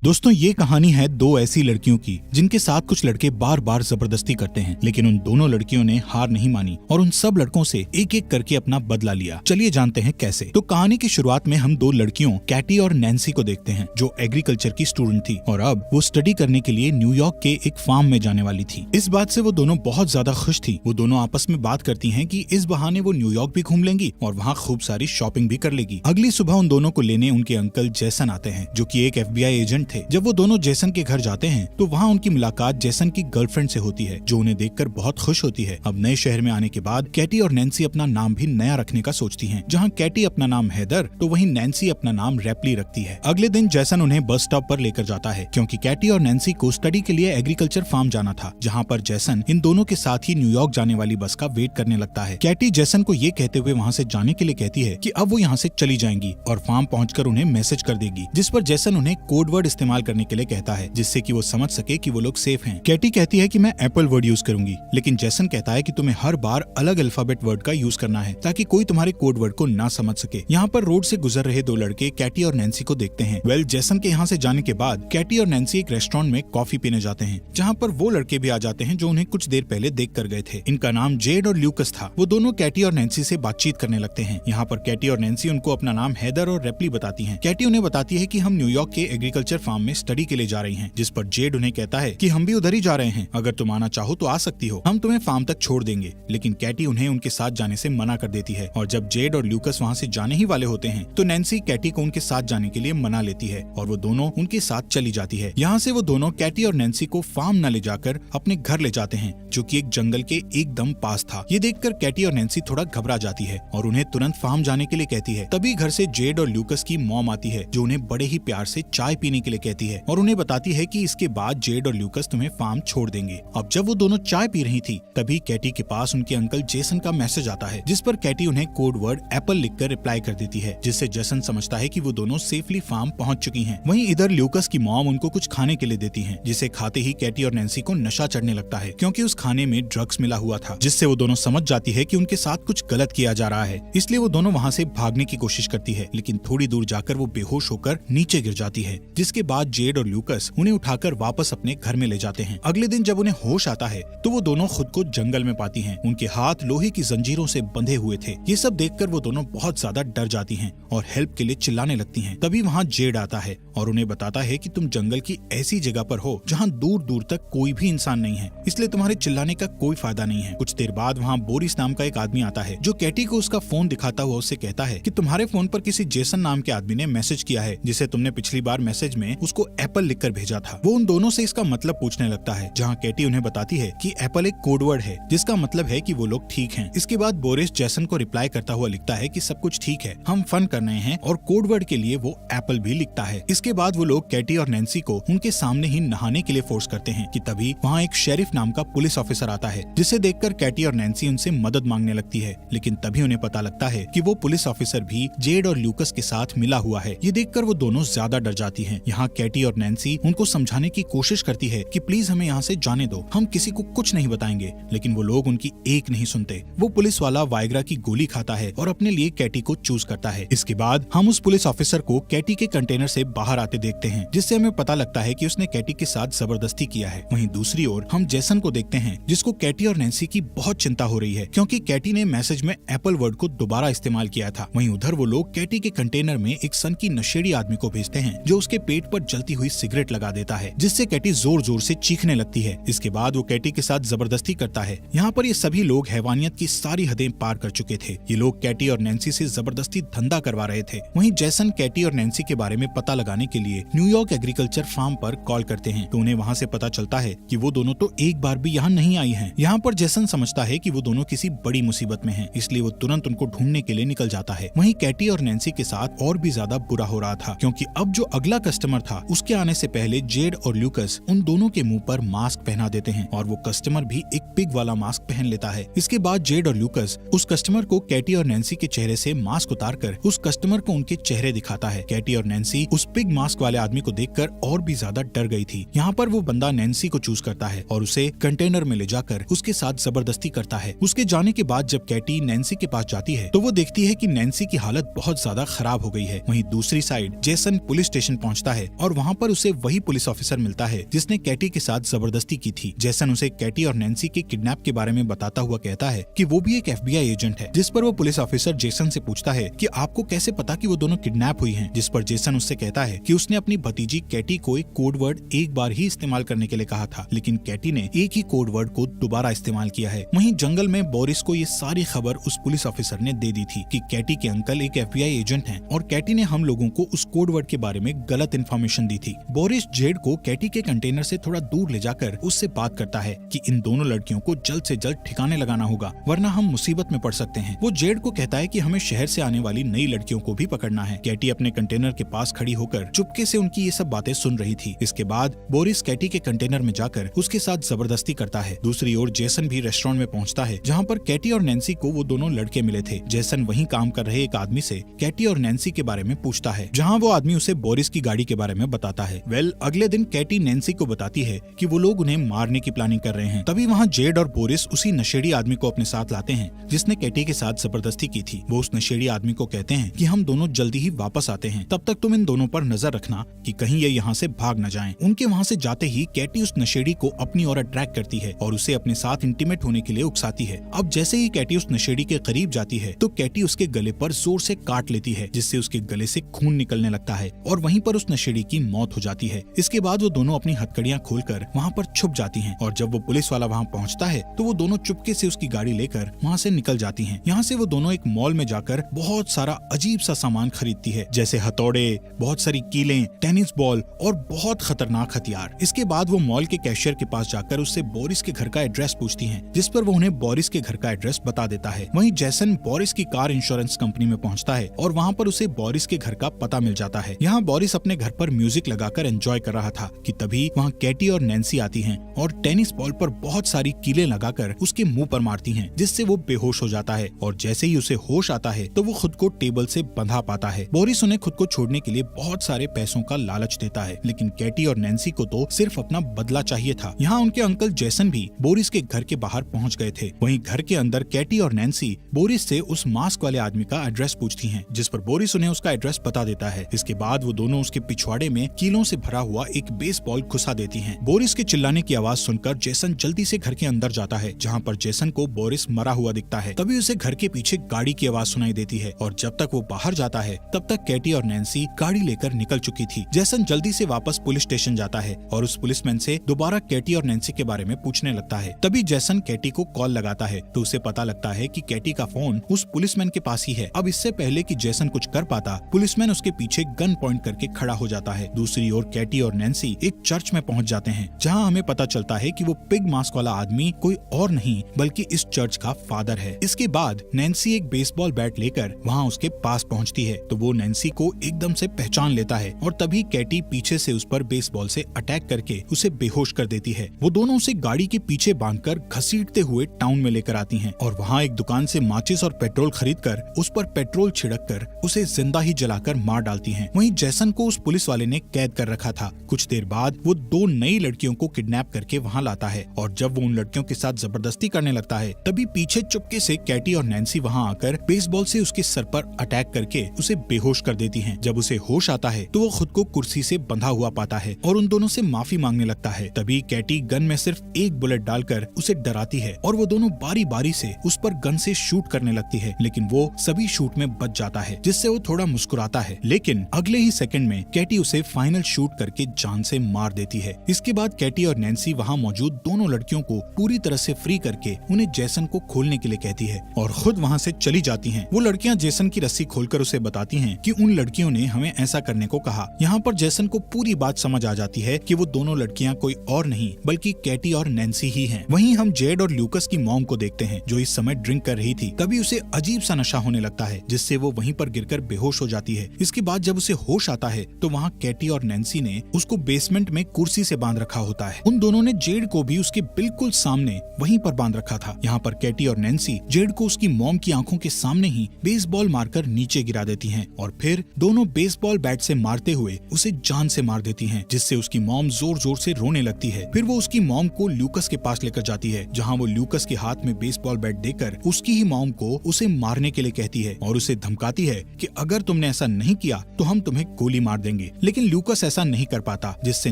दोस्तों ये कहानी है दो ऐसी लड़कियों की जिनके साथ कुछ लड़के बार बार जबरदस्ती करते हैं, लेकिन उन दोनों लड़कियों ने हार नहीं मानी और उन सब लड़कों से एक एक करके अपना बदला लिया। चलिए जानते हैं कैसे। तो कहानी की शुरुआत में हम दो लड़कियों कैटी और नैन्सी को देखते हैं जो एग्रीकल्चर की स्टूडेंट थी और अब वो स्टडी करने के लिए न्यूयॉर्क के एक फार्म में जाने वाली थी। इस बात से वो दोनों बहुत ज्यादा खुश थी। वो दोनों आपस में बात करती हैं कि इस बहाने वो न्यूयॉर्क भी घूम लेंगी और वहाँ खूब सारी शॉपिंग भी कर लेगी। अगली सुबह उन दोनों को लेने उनके अंकल जैसन आते हैं जो कि एक FBI एजेंट थे। जब वो दोनों जैसन के घर जाते हैं तो वहाँ उनकी मुलाकात जैसन की गर्लफ्रेंड से होती है जो उन्हें देखकर बहुत खुश होती है। अब नए शहर में आने के बाद कैटी और नैन्सी अपना नाम भी नया रखने का सोचती हैं। जहाँ कैटी अपना नाम हैदर तो वहीं नैन्सी अपना नाम रैपली रखती है। अगले दिन जैसन उन्हें बस स्टॉप पर लेकर जाता है क्योंकि कैटी और नैन्सी को स्टडी के लिए एग्रीकल्चर फार्म जाना था, जहाँ पर जैसन इन दोनों के साथ ही न्यूयॉर्क जाने वाली बस का वेट करने लगता है। कैटी जैसन को ये कहते हुए वहाँ से जाने के लिए कहती है कि अब वो यहाँ से चली जाएंगी और फार्म पहुँचकर उन्हें मैसेज कर देगी, जिस पर जैसन उन्हें कोड वर्ड इस्तेमाल करने के लिए कहता है जिससे कि वो समझ सके कि वो लोग सेफ हैं। कैटी कहती है कि मैं एप्पल वर्ड यूज करूंगी, लेकिन जैसन कहता है कि तुम्हें हर बार अलग अल्फाबेट वर्ड का यूज करना है ताकि कोई तुम्हारे कोड वर्ड को ना समझ सके। यहाँ पर रोड से गुजर रहे दो लड़के कैटी और नैन्सी को देखते हैं। जैसन के यहाँ से जाने के बाद कैटी और नैन्सी एक रेस्टोरेंट में कॉफी पीने जाते हैं, जहाँ पर वो लड़के भी आ जाते हैं जो उन्हें कुछ देर पहले देख कर गए थे। इनका नाम जेड और ल्यूकस था। वो दोनों कैटी और नैन्सी से बातचीत करने लगते हैं। यहाँ पर कैटी और नैन्सी उनको अपना नाम हैदर और रैपली बताती है। कैटी उन्हें बताती है कि हम न्यूयॉर्क के एग्रीकल्चर फार्म में स्टडी के लिए जा रही हैं, जिस पर जेड उन्हें कहता है कि हम भी उधर ही जा रहे हैं, अगर तुम आना चाहो तो आ सकती हो, हम तुम्हें फार्म तक छोड़ देंगे। लेकिन कैटी उन्हें उनके साथ जाने से मना कर देती है और जब जेड और ल्यूकस वहाँ से जाने ही वाले होते हैं तो नैन्सी कैटी को उनके साथ जाने के लिए मना लेती है और वो दोनों उनके साथ चली जाती है। यहाँ से वो दोनों कैटी और नैन्सी को फार्म न ले जाकर अपने घर ले जाते हैं जो कि एक जंगल के एकदम पास था। ये देखकर कैटी और नैन्सी थोड़ा घबरा जाती है और उन्हें तुरंत फार्म जाने के लिए कहती है। तभी घर से जेड और ल्यूकस की मॉम आती है जो उन्हें बड़े ही प्यार से चाय पीने के लिए कहती है और उन्हें बताती है कि इसके बाद जेड और ल्यूकस तुम्हें फार्म छोड़ देंगे। अब जब वो दोनों चाय पी रही थी तभी कैटी के पास उनके अंकल जेसन का मैसेज आता है, जिस पर कैटी उन्हें कोड वर्ड एप्पल लिखकर रिप्लाई कर देती है, जिससे जेसन समझता है कि वो दोनों सेफली फार्म पहुंच चुकी हैं। वहीं इधर ल्यूकस की मॉम उनको कुछ खाने के लिए देती हैं, जिसे खाते ही कैटी और नैन्सी को नशा चढ़ने लगता है क्योंकि उस खाने में ड्रग्स मिला हुआ था, जिससे वो दोनों समझ जाती है कि उनके साथ कुछ गलत किया जा रहा है। इसलिए वो दोनों वहाँ से भागने की कोशिश करती है, लेकिन थोड़ी दूर जाकर वो बेहोश होकर नीचे गिर जाती है, जिसके बाद जेड और ल्यूकस उन्हें उठाकर वापस अपने घर में ले जाते हैं। अगले दिन जब उन्हें होश आता है तो वो दोनों खुद को जंगल में पाती हैं। उनके हाथ लोहे की जंजीरों से बंधे हुए थे। ये सब देखकर वो दोनों बहुत ज्यादा डर जाती हैं और हेल्प के लिए चिल्लाने लगती हैं। तभी वहाँ जेड आता है और उन्हें बताता है कि तुम जंगल की ऐसी जगह पर हो जहाँ दूर दूर तक कोई भी इंसान नहीं है, इसलिए तुम्हारे चिल्लाने का कोई फायदा नहीं है। कुछ देर बाद वहाँ बोरिस नाम का एक आदमी आता है जो कैटी को उसका फोन दिखाता हुआ उससे कहता है कि तुम्हारे फोन पर किसी जेसन नाम के आदमी ने मैसेज किया है, जिसे तुमने पिछली बार मैसेज में उसको एप्पल लिखकर भेजा था। वो उन दोनों से इसका मतलब पूछने लगता है, जहाँ कैटी उन्हें बताती है कि एप्पल एक कोडवर्ड है जिसका मतलब है कि वो लोग ठीक हैं। इसके बाद बोरिस जैसन को रिप्लाई करता हुआ लिखता है कि सब कुछ ठीक है, हम फन कर रहे हैं, और कोडवर्ड के लिए वो एप्पल भी लिखता है। इसके बाद वो लोग कैटी और नैन्सी को उनके सामने ही नहाने के लिए फोर्स करते हैं कि तभी वहाँ एक शेरिफ नाम का पुलिस ऑफिसर आता है, जिसे देखकर कैटी और नैन्सी उनसे मदद मांगने लगती है, लेकिन तभी उन्हें पता लगता है कि वो पुलिस ऑफिसर भी जेड और ल्यूकस के साथ मिला हुआ है। ये देखकर वो दोनों ज्यादा डर जाती हैं। यहाँ कैटी और नैन्सी उनको समझाने की कोशिश करती है कि प्लीज हमें यहाँ से जाने दो, हम किसी को कुछ नहीं बताएंगे, लेकिन वो लोग उनकी एक नहीं सुनते। वो पुलिस वाला वाइग्रा की गोली खाता है और अपने लिए कैटी को चूज करता है। इसके बाद हम उस पुलिस ऑफिसर को कैटी के कंटेनर से बाहर आते देखते हैं, जिससे हमें पता लगता है कि उसने कैटी के साथ जबरदस्ती किया है। वहीं दूसरी ओर हम जैसन को देखते हैं, जिसको कैटी और नैन्सी की बहुत चिंता हो रही है क्योंकि कैटी ने मैसेज में एप्पल वर्ड को दोबारा इस्तेमाल किया था। वहीं उधर वो लोग कैटी के कंटेनर में एक सन की नशेड़ी आदमी को भेजते हैं जो उसके पेट पर जलती हुई सिगरेट लगा देता है, जिससे कैटी जोर जोर से चीखने लगती है। इसके बाद वो कैटी के साथ जबरदस्ती करता है। यहाँ पर ये सभी लोग हैवानियत की सारी हदें पार कर चुके थे। ये लोग कैटी और नैन्सी से जबरदस्ती धंधा करवा रहे थे। वहीं जैसन कैटी और नैन्सी के बारे में पता लगाने के लिए न्यूयॉर्क एग्रीकल्चर फार्म पर कॉल करते हैं तो उन्हें वहाँ से पता चलता है कि वो दोनों तो एक बार भी यहाँ नहीं आई हैं। यहाँ पर जैसन समझता है कि वो दोनों किसी बड़ी मुसीबत में हैं, इसलिए वो तुरंत उनको ढूंढने के लिए निकल जाता है। वहीं कैटी और नैन्सी के साथ और भी ज्यादा बुरा हो रहा था क्योंकि अब जो अगला कस्टमर था उसके आने से पहले जेड और ल्यूकस उन दोनों के मुंह पर मास्क पहना देते हैं और वो कस्टमर भी एक पिग वाला मास्क पहन लेता है। इसके बाद जेड और ल्यूकस उस कस्टमर को कैटी और नैन्सी के चेहरे से मास्क उतारकर उस कस्टमर को उनके चेहरे दिखाता है। कैटी और नैन्सी उस पिग मास्क वाले आदमी को देखकर और भी ज्यादा डर गई थी। यहाँ पर वो बंदा नैन्सी को चूज करता है और उसे कंटेनर में ले जाकर उसके साथ जबरदस्ती करता है। उसके जाने के बाद जब कैटी नैन्सी के पास जाती है तो वो देखती है कि नैन्सी की हालत बहुत ज्यादा खराब हो गई है। वहीं दूसरी साइड जेसन पुलिस स्टेशन पहुंचता है और वहाँ पर उसे वही पुलिस ऑफिसर मिलता है जिसने कैटी के साथ जबरदस्ती की थी। जेसन उसे कैटी और नैन्सी के किडनैप के बारे में बताता हुआ कहता है कि वो भी एक FBI एजेंट है, जिस पर वो पुलिस ऑफिसर जेसन से पूछता है कि आपको कैसे पता कि वो दोनों किडनैप हुई हैं, जिस पर जेसन उससे कहता है कि उसने अपनी भतीजी कैटी को एक कोड वर्ड एक बार ही इस्तेमाल करने के लिए कहा था, लेकिन कैटी ने एक ही कोड वर्ड को दोबारा इस्तेमाल किया है। वहीं जंगल में बोरिस को ये सारी खबर उस पुलिस ऑफिसर ने दे दी थी कि कैटी के अंकल एक FBI एजेंट हैं और कैटी ने हम लोगों को उस कोड वर्ड के बारे में गलत इन्फॉर्मेशन दी थी। बोरिस जेड को कैटी के कंटेनर से थोड़ा दूर ले जाकर उससे बात करता है कि इन दोनों लड़कियों को जल्द से जल्द ठिकाने लगाना होगा, वरना हम मुसीबत में पड़ सकते हैं। वो जेड को कहता है कि हमें शहर से आने वाली नई लड़कियों को भी पकड़ना है। कैटी अपने कंटेनर के पास खड़ी होकर चुपके से उनकी ये सब बातें सुन रही थी। इसके बाद बोरिस कैटी के कंटेनर में जाकर उसके साथ जबरदस्ती करता है। दूसरी ओर जेसन भी रेस्टोरेंट में पहुंचता है जहाँ पर कैटी और नैन्सी को वो दोनों लड़के मिले थे। जेसन वहीं काम कर रहे एक आदमी से कैटी और नैन्सी के बारे में पूछता है, जहाँ वो आदमी उसे बोरिस की गाड़ी के बारे में बताता है। अगले दिन कैटी नैन्सी को बताती है कि वो लोग उन्हें मारने की प्लानिंग कर रहे हैं। तभी वहाँ जेड और बोरिस उसी नशेड़ी आदमी को अपने साथ लाते हैं जिसने कैटी के साथ जबरदस्ती की थी। वो उस नशेड़ी आदमी को कहते हैं कि हम दोनों जल्दी ही वापस आते हैं, तब तक तुम इन दोनों पर नजर रखना कि कहीं ये यहाँ से भाग न जाएं। उनके वहाँ से जाते ही कैटी उस नशेड़ी को अपनी ओर अट्रैक्ट करती है और उसे अपने साथ इंटीमेट होने के लिए उकसाती है। अब जैसे ही कैटी उस नशेड़ी के करीब जाती है तो कैटी उसके गले पर जोर से काट लेती है, जिससे उसके गले से खून निकलने लगता है और वहीं पर उस नशेड़ी की मौत हो जाती है। इसके बाद वो दोनों अपनी हथकड़ियां खोलकर वहाँ पर छुप जाती हैं और जब वो पुलिस वाला वहाँ पहुँचता है तो वो दोनों चुपके से उसकी गाड़ी लेकर वहाँ से निकल जाती हैं। यहाँ से वो दोनों एक मॉल में जाकर बहुत सारा अजीब सा सामान खरीदती है, जैसे हथौड़े, बहुत सारी कीलें, टेनिस बॉल और बहुत खतरनाक हथियार। इसके बाद वो मॉल के कैशियर के पास जाकर उससे बोरिस के घर का एड्रेस पूछती हैं, जिस पर वो उन्हें बोरिस के घर का एड्रेस बता देता है। वहीं जेसन बोरिस की कार इंश्योरेंस कंपनी में पहुंचता है और वहाँ पर उसे बोरिस के घर का पता मिल जाता है। यहाँ बोरिस अपने घर पर म्यूजिक लगाकर एंजॉय कर रहा था कि तभी वहाँ कैटी और नैन्सी आती हैं और टेनिस बॉल पर बहुत सारी कीलें लगाकर उसके मुंह पर मारती हैं, जिससे वो बेहोश हो जाता है और जैसे ही उसे होश आता है तो वो खुद को टेबल से बंधा पाता है। बोरिस उन्हें खुद को छोड़ने के लिए बहुत सारे पैसों का लालच देता है, लेकिन कैटी और नैन्सी को तो सिर्फ अपना बदला चाहिए था। यहाँ उनके अंकल जेसन भी बोरिस के घर के बाहर पहुँच गए थे। वहीं घर के अंदर कैटी और नैन्सी बोरिस से उस मास्क वाले आदमी का एड्रेस पूछती हैं, जिस पर बोरिस उन्हें उसका एड्रेस बता देता है। इसके बाद वो दोनों उसके पिछवाड़े में कीलों से भरा हुआ एक बेसबॉल घुसा देती हैं। बोरिस के चिल्लाने की आवाज सुनकर जेसन जल्दी से घर के अंदर जाता है, जहाँ पर जेसन को बोरिस मरा हुआ दिखता है। तभी उसे घर के पीछे गाड़ी की आवाज सुनाई देती है और जब तक वो बाहर जाता है तब तक कैटी और नैन्सी गाड़ी लेकर निकल चुकी थी। जेसन जल्दी से वापस पुलिस स्टेशन जाता है और उस पुलिसमैन से दोबारा कैटी और नैन्सी के बारे में पूछने लगता है। तभी जेसन कैटी को कॉल लगाता है तो उसे पता लगता है कि कैटी का फोन उस पुलिसमैन के पास ही है। अब इससे पहले कि जेसन कुछ कर पाता, पुलिसमैन उसके पीछे गन पॉइंट करके खड़ा हो जाता है। दूसरी ओर कैटी और नैन्सी एक चर्च में पहुंच जाते हैं, जहां हमें पता चलता है कि वो पिग मास्क वाला आदमी कोई और नहीं बल्कि इस चर्च का फादर है। इसके बाद नैन्सी एक बेसबॉल बैट लेकर वहां उसके पास पहुंचती है तो वो नैन्सी को एकदम से पहचान लेता है और तभी कैटी पीछे से उस पर बेसबॉल से अटैक करके उसे बेहोश कर देती है। वो दोनों उसे गाड़ी के पीछे बांधकर घसीटते हुए टाउन में लेकर आती हैं और वहाँ एक दुकान से माचिस और पेट्रोल खरीदकर उस पर पेट्रोल छिड़क कर उसे जिंदा ही जलाकर मार डालती हैं। वहीं जेसन को उस पुलिस वाले ने कैद कर रखा था। कुछ देर बाद वो दो नई लड़कियों को किडनैप करके वहाँ लाता है और जब वो उन लड़कियों के साथ जबरदस्ती करने लगता है तभी पीछे चुपके से कैटी और नैन्सी वहाँ आकर बेसबॉल से उसके सर पर अटैक करके उसे बेहोश कर देती हैं। जब उसे होश आता है तो वो खुद को कुर्सी से बंधा हुआ पाता है और उन दोनों से माफी मांगने लगता है। तभी कैटी गन में सिर्फ एक बुलेट डालकर उसे डराती है और वो दोनों बारी बारी से उस पर गन से शूट करने लगती है, लेकिन वो सभी शूट में बच जाता है, जिससे वो थोड़ा मुस्कुराता है। लेकिन अगले ही सेकंड में कैटी उसे फाइनल शूट करके जान से मार देती है। इसके बाद कैटी और नैन्सी वहाँ मौजूद दोनों लड़कियों को पूरी तरह से फ्री करके उन्हें जेसन को खोलने के लिए कहती है और खुद वहाँ से चली जाती हैं। वो लड़कियाँ जेसन की रस्सी खोलकर उसे बताती हैं कि उन लड़कियों ने हमें ऐसा करने को कहा। यहाँ पर जेसन को पूरी बात समझ आ जाती है कि वो दोनों लड़कियाँ कोई और नहीं बल्कि कैटी और नैन्सी ही हैं। वहीं हम जेड और ल्यूकस की मॉम को देखते हैं जो इस समय ड्रिंक कर रही थी। तभी उसे अजीब सा नशा होने लगता है, जिससे वो वहीं पर गिरकर बेहोश हो जाती है। इसके बाद जब उसे होश आता है तो वहाँ कैटी और नैन्सी ने उसको बेसमेंट में कुर्सी से बांध रखा होता है। उन दोनों ने जेड को भी उसके बिल्कुल सामने वहीं पर बांध रखा था। यहाँ पर कैटी और नैन्सी जेड को उसकी मॉम की आंखों के सामने ही बेसबॉल मारकर नीचे गिरा देती हैं और फिर दोनों बेसबॉल बैट से मारते हुए उसे जान से मार देती हैं, जिससे उसकी मॉम जोर जोर से रोने लगती है। फिर वो उसकी मॉम को ल्यूकस के पास लेकर जाती है, जहाँ वो ल्यूकस के हाथ में बेसबॉल बैट देकर उसकी ही मॉम को उसे मारने के लिए कहती है और उसे धमकाती है कि अगर तुमने ऐसा नहीं किया तो हम तुम्हें गोली मार देंगे। लेकिन ल्यूकस ऐसा नहीं कर पाता, जिससे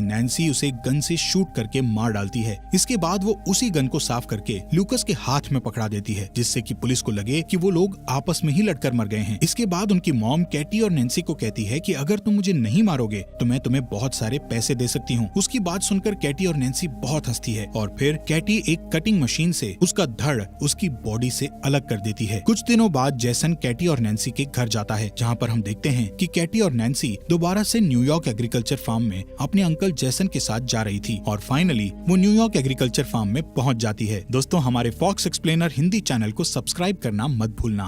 नैन्सी उसे गन से शूट करके मार डालती है। इसके बाद वो उसी गन को साफ करके ल्यूकस के हाथ में पकड़ा देती है, जिससे कि पुलिस को लगे कि वो लोग आपस में ही लड़कर मर गए हैं। इसके बाद उनकी मॉम कैटी और नैन्सी को कहती है कि अगर तुम मुझे नहीं मारोगे तो मैं तुम्हें बहुत सारे पैसे दे सकती हूँ। उसकी बात सुनकर कैटी और नैन्सी बहुत हंसती है और फिर कैटी एक कटिंग मशीन से उसका धड़ उसकी बॉडी से अलग कर देती है। कुछ दिनों बाद जैसन कैटी और नैन्सी के घर जाता है, जहाँ पर हम देखते हैं कि कैटी और नैन्सी दोबारा से न्यूयॉर्क एग्रीकल्चर फार्म में अपने अंकल जैसन के साथ जा रही थी और फाइनली वो न्यूयॉर्क एग्रीकल्चर फार्म में पहुंच जाती है। दोस्तों, हमारे फॉक्स एक्सप्लेनर हिंदी चैनल को सब्सक्राइब करना मत भूलना।